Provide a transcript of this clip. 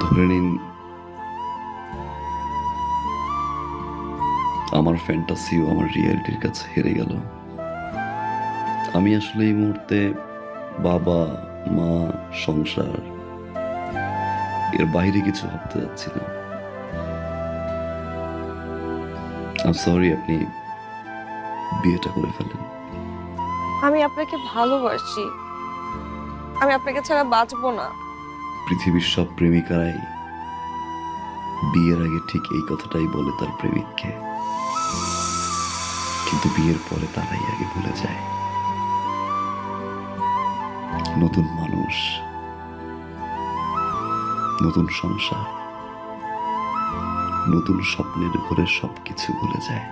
ধরে নিন আমার ফ্যান্টাসিও আমার রিয়ালিটির কাছে হেরে গেল। আমি আসলে এই মুহূর্তে বাবা, মা, সংসার এর বাইরে কিছু ভাবতে যাচ্ছি না। সরি, আপনি বিয়েটা করে ফেলেন। আমি আপনাকে ভালোবাসি, আমি আপনাকে ছাড়া বাঁচবো না। পৃথিবীর সব প্রেমিকারাই বিয়ের আগে ঠিক এই কথাটাই বলে তার প্রেমিককে, কিন্তু বিয়ের পরে তারাই আগে ভুলে যায়। নতুন মানুষ, নতুন সংসার, নতুন স্বপ্নের ঘরে সবকিছু ভুলে যায়।